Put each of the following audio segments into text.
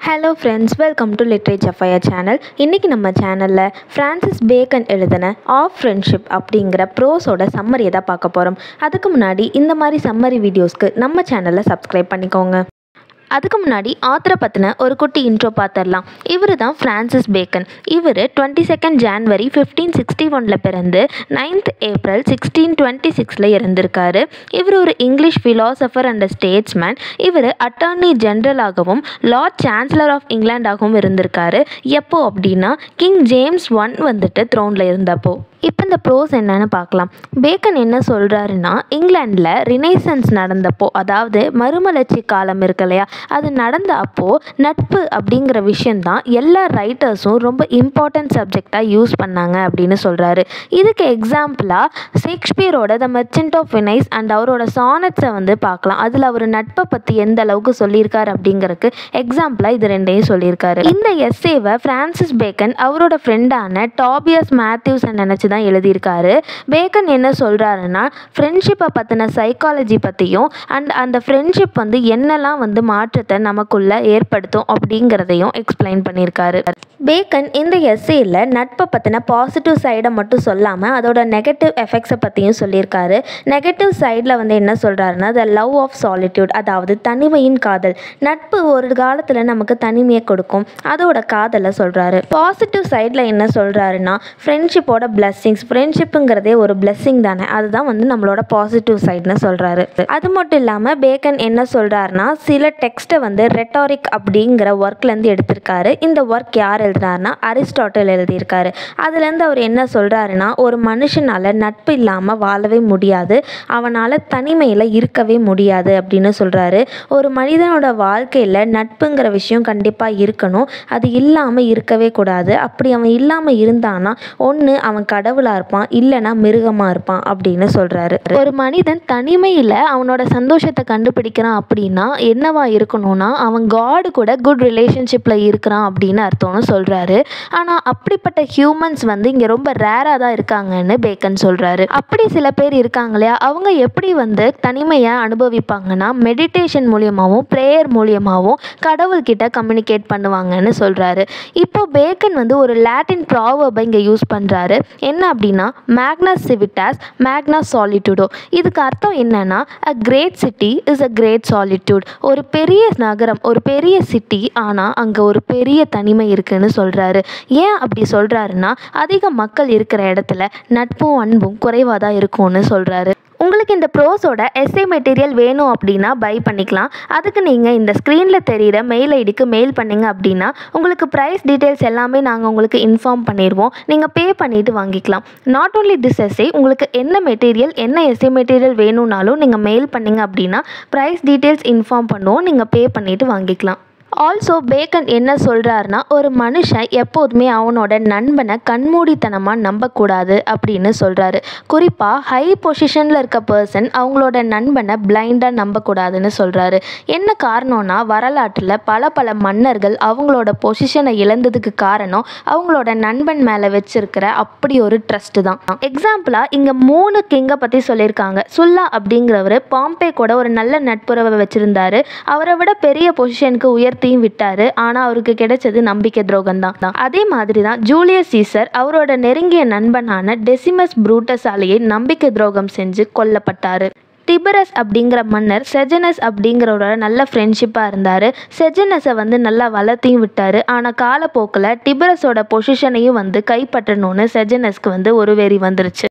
Hello friends, welcome to literature fire channel. இன்றைக்கி நம்ம சேனலில் ஃப்ரான்சிஸ் பேக்கன் எழுதின ஆஃப் ஃப்ரெண்ட்ஷிப் அப்படிங்கிற ப்ரோஸோட சம்மரியை தான் பார்க்க போகிறோம். அதுக்கு முன்னாடி இந்த மாதிரி சம்மரி வீடியோஸ்க்கு நம்ம சேனலை சப்ஸ்கிரைப் பண்ணிக்கோங்க. அதுக்கு முன்னாடி ஆத்தரை பற்றின ஒரு குட்டி இன்ட்ரோ பார்த்துடலாம். இவர் தான் ஃப்ரான்சிஸ் பேக்கன். இவர் 22 ஜான்வரி 1561 பிறந்து 9th ஏப்ரல் 1626 இறந்திருக்காரு. இவர் ஒரு இங்கிலீஷ் ஃபிலாசபர் அண்ட் ஸ்டேட்ஸ்மேன். இவர் அட்டார்னி ஜென்ரலாகவும் லார்ட் சான்சலர் ஆஃப் இங்கிலாண்டாகவும் இருந்திருக்காரு. எப்போ அப்படின்னா கிங் ஜேம்ஸ் I த்ரோனில் இருந்தப்போ. இப்போ இந்த ப்ரோஸ் என்னன்னு பார்க்கலாம். பேக்கன் என்ன சொல்கிறாருன்னா, இங்கிலாண்டில் ரினைசன்ஸ் நடந்தப்போ, அதாவது மறுமலர்ச்சி காலம் இருக்கு இல்லையா, அது நடந்த அப்போது நட்பு அப்படிங்கிற விஷயந்தான் எல்லா ரைட்டர்ஸும் ரொம்ப இம்பார்ட்டன்ட் சப்ஜெக்டாக யூஸ் பண்ணாங்க அப்படின்னு சொல்கிறாரு. இதுக்கு எக்ஸாம்பிளாக ஷேக்ஸ்பியரோட the merchant of Venice and அவரோட சானட்ஸை பார்க்கலாம். அதில் அவர் நட்பை பற்றி எந்த அளவுக்கு சொல்லியிருக்காரு அப்படிங்கிறதுக்கு எக்ஸாம்பிளாக இது ரெண்டையும் சொல்லியிருக்காரு. இந்த எஸ்ஸேவை ஃப்ரான்சிஸ் பேக்கன் அவரோட ஃப்ரெண்டான டாபியஸ் மேத்யூஸ் நினச்சி தான் எழுதியிருக்காரு. பேக்கன் என்ன சொல்கிறாருன்னா, ஃப்ரெண்ட்ஷிப்பை பற்றின சைக்காலஜி பற்றியும் அண்ட் அந்த ஃப்ரெண்ட்ஷிப் என்னெல்லாம் மாற்றத்தை நமக்குள்ளே ஏற்படுத்தும் அப்படிங்கிறதையும் எக்ஸ்பிளைன் பண்ணியிருக்காரு. பேக்கன் இந்த எஸ்ஸேயில் நட்பை பற்றின பாசிட்டிவ் சைடை மட்டும் சொல்லாமல் அதோட நெகட்டிவ் எஃபெக்ட்ஸை பற்றியும் சொல்லியிருக்காரு. நெகட்டிவ் சைடில் என்ன சொல்கிறாருன்னா, த லவ் ஆஃப் சாலிட்யூட், அதாவது தனிமையின் காதல். நட்பு ஒரு காலத்தில் நமக்கு தனிமையை கொடுக்கும், அதோட காதலை சொல்கிறாரு. பாசிட்டிவ் சைடில் என்ன சொல்கிறாருன்னா, ஃப்ரெண்ட்ஷிப்போட பிளெஸ்ஸிங்ஸ். ஃப்ரெண்ட்ஷிப்புங்கிறதே ஒரு பிளெஸ்ஸிங் தானே, அதுதான் நம்மளோட பாசிட்டிவ் சைடுன்னு சொல்கிறாரு. அது மட்டும் இல்லாமல் பேக்கன் என்ன சொல்கிறாருன்னா, சில டெக்ஸ்ட்டை ரெட்டாரிக் அப்படிங்கிற ஒர்க்லேருந்து எடுத்திருக்காரு. இந்த ஒர்க் யார் எழுதுனாருன்னா, அரிஸ்டாட்டில் எழுதியிருக்காரு. அதுலேருந்து அவர் என்ன சொல்கிறாருன்னா, ஒரு மனுஷனால் நட்பு இல்லாமல் வாழவே முடியாது, அவனால் தனிமையில் இருக்கவே முடியாது அப்படின்னு சொல்கிறாரு. ஒரு மனிதனோட வாழ்க்கையில் நட்புங்கிற விஷயம் கண்டிப்பாக இருக்கணும், அது இல்லாமல் இருக்கவே கூடாது. அப்படி அவன் இல்லாமல் இருந்தானா ஒன்று அவன் கடவுளாக இருப்பான், இல்லைனா மிருகமாக இருப்பான் அப்படின்னு சொல்கிறாரு. ஒரு மனிதன் தனிமையில் அவனோட சந்தோஷத்தை கண்டுபிடிக்கிறான் அப்படின்னா என்னவா இருக்கணும்னா, அவன் காடு கூட குட் ரிலேஷன்ஷிப்பில் இருக்கிறான் அப்படின்னு அர்த்தம்னு சொல்கிறாரு. ஆனால் அப்படிப்பட்ட ஹியூமன்ஸ் இங்கே ரொம்ப ரேராக தான் இருக்காங்கன்னு பேக்கன் சொல்கிறாரு. அப்படி சில பேர் இருக்காங்க இல்லையா, அவங்க எப்படி தனிமையை அனுபவிப்பாங்கன்னா, மெடிடேஷன் மூலியமாகவும் ப்ரேயர் மூலியமாகவும் கடவுள்கிட்ட கம்யூனிகேட் பண்ணுவாங்கன்னு சொல்கிறாரு. இப்போ பேக்கன் ஒரு லாட்டின் ப்ராவர்பை இங்கே யூஸ் பண்ணுறாரு. என்ன அப்படின்னா, மேக்னஸ் சிவிட்டாஸ் மேக்னஸ் சாலிட்யூடோ. இதுக்கு அர்த்தம் என்னன்னா, a great city is a great solitude. ஒரு பெரிய நகரம், ஒரு பெரிய சிட்டி, ஆனால் அங்கே ஒரு பெரிய தனிமை இருக்குன்னு சொல்கிறாரு. ஏன் அப்படி சொல்கிறாருன்னா, அதிக மக்கள் இருக்கிற இடத்துல நட்பும் அன்பும் குறைவாக தான் இருக்கும்னு சொல்கிறாரு. உங்களுக்கு இந்த ப்ரோஸோட எஸ்ஏ மெட்டீரியல் வேணும் அப்படின்னா பை பண்ணிக்கலாம். அதுக்கு நீங்கள் இந்த ஸ்க்ரீனில் தெரிகிற மெயில் ஐடிக்கு மெயில் பண்ணிங்க அப்படின்னா உங்களுக்கு ப்ரைஸ் டீட்டெயில்ஸ் எல்லாமே நாங்கள் உங்களுக்கு இன்ஃபார்ம் பண்ணிடுவோம். நீங்கள் பே பண்ணிவிட்டு வாங்கிக்கலாம். நாட் ஓன்லி திஸ் எஸ்ஏ, உங்களுக்கு என்ன மெட்டீரியல், என்ன எஸ்ஏ மெட்டீரியல் வேணும்னாலும் நீங்கள் மெயில் பண்ணிங்க அப்படின்னா ப்ரைஸ் டீட்டெயில்ஸ் இன்ஃபார்ம் பண்ணுவோம், நீங்கள் பே பண்ணிவிட்டு வாங்கிக்கலாம். ஆல்சோ பேக்கன் என்ன சொல்கிறாருன்னா, ஒரு மனுஷன் எப்போதுமே அவனோட நண்பனை கண்மூடித்தனமாக நம்பக்கூடாது அப்படின்னு சொல்கிறாரு. குறிப்பாக ஹை பொசிஷனில் இருக்க பர்சன் அவங்களோட நண்பனை பிளைண்டாக நம்பக்கூடாதுன்னு சொல்கிறாரு. என்ன காரணம்னா, வரலாற்றில் பல மன்னர்கள் அவங்களோட பொசிஷனை இழந்ததுக்கு காரணம் அவங்களோட நண்பன் மேலே வச்சிருக்கிற அப்படி ஒரு ட்ரஸ்ட்டு தான். எக்ஸாம்பிளாக இங்கே 3 கிங்கை பற்றி சொல்லியிருக்காங்க. சுல்லா அப்படிங்கிறவர் பாம்பே கூட ஒரு நல்ல நட்புறவை வச்சுருந்தாரு. அவரை விட பெரிய பொசிஷனுக்கு உயர்த்தி விட்டாரு, ஆனா அவருக்கு கிடைச்சது நம்பிக்கை துரோகம் தான். அதே மாதிரி தான் ஜூலியஸ் சீசர் அவரோட நெருங்கிய நண்பனான டெசிமஸ் ப்ரூட்டஸாலேயே நம்பிக்கை துரோகம் செஞ்சு கொல்லப்பட்டாரு. டிபரஸ் அப்படிங்கிற மன்னர் செஜனஸ் அப்படிங்கிறவரோட நல்ல ஃப்ரெண்ட்ஷிப்பாக இருந்தார். செஜனஸை நல்லா வளர்த்தியும் விட்டார். ஆனால் காலப்போக்கில் டிபரஸோட பொசிஷனையும் கைப்பற்றணும்னு செஜனஸ்க்கு ஒரு வெறி வந்துருச்சு.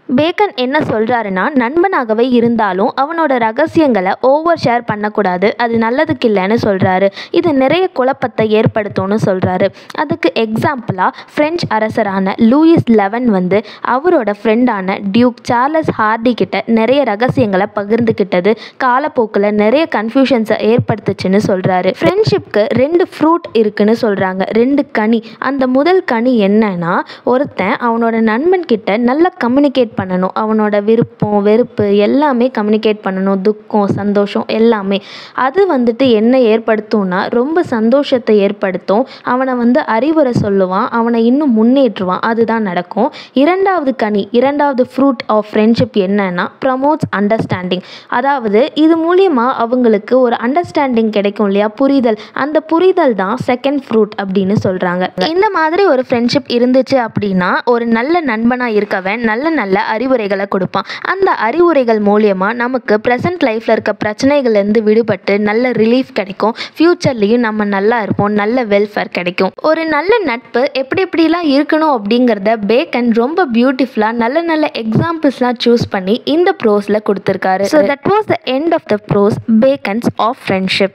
பேக்கன் என்ன சொல்கிறாருன்னா, நண்பனாகவே இருந்தாலும் அவனோட ரகசியங்களை ஓவர் ஷேர் பண்ணக்கூடாது, அது நல்லதுக்கு இல்லைன்னு சொல்கிறாரு. இது நிறைய குழப்பத்தை ஏற்படுத்தும்னு சொல்கிறாரு. அதுக்கு எக்ஸாம்பிளாக ஃப்ரெஞ்ச் அரசரான லூயிஸ் 11 அவரோட ஃப்ரெண்டான டியூக் சார்லஸ் ஹார்டி கிட்ட நிறைய ரகசியங்களை பகிர்ந்துக்கிட்டது காலப்போக்கில் நிறைய கன்ஃபியூஷன்ஸை ஏற்படுத்துச்சுன்னு சொல்கிறாரு. ஃப்ரெண்ட்ஷிப்க்கு 2 ஃப்ரூட் இருக்குன்னு சொல்கிறாங்க, 2 கனி. அந்த முதல் கனி என்னன்னா, ஒருத்தன் அவனோட நண்பன் கிட்ட நல்லா கம்யூனிகேட் பண்ணணும். அவனோட விருப்பம் வெறுப்பு எல்லாமே கம்யூனிகேட் பண்ணணும். துக்கம் சந்தோஷம் எல்லாமே. அது வந்துட்டு என்ன ஏற்படுத்தும்னா ரொம்ப சந்தோஷத்தை ஏற்படுத்தும். அவனை அறிவுரை சொல்லுவான், அவனை இன்னும் முன்னேற்றுவான். அதுதான் நடக்கும். இரண்டாவது ஃப்ரூட் ஆஃப் ஃப்ரெண்ட்ஷிப் என்னன்னா ப்ரமோட்ஸ் அண்டர்ஸ்டாண்டிங். அதாவது இது மூலியமா அவங்களுக்கு ஒரு அண்டர்ஸ்டாண்டிங் கிடைக்கும் இல்லையா, புரிதல். அந்த புரிதல் தான் செகண்ட் ஃப்ரூட் அப்படின்னு சொல்றாங்க. இந்த மாதிரி ஒரு ஃப்ரெண்ட்ஷிப் இருந்துச்சு அப்படின்னா ஒரு நல்ல நண்பனா இருக்கவன் நல்ல நல்ல அறிவுரைகளை கொடுப்பான். அந்த அறிவுரைகள் மூலியமா நமக்கு ப்ரெசன்ட் லைஃப்ல இருக்க பிரச்சனைகள்ல இருந்து விடுபட்டு நல்ல ரிலீஃப் கிடைக்கும். ஃபியூச்சர்லயும் நம்ம நல்லா இருப்போம், நல்ல வெல்ஃபேர் கிடைக்கும். ஒரு நல்ல நட்பு எப்படிலாம் இருக்கணும் அப்படிங்கிறத பேக்கன் ரொம்ப பியூட்டிஃபுல்லா நல்ல நல்ல எக்ஸாம்பிள்ஸ்லாம் சூஸ் பண்ணி இந்த ப்ரோஸ்ல கொடுத்திருக்காரு. So that was the end of the prose Bacon's of Friendship.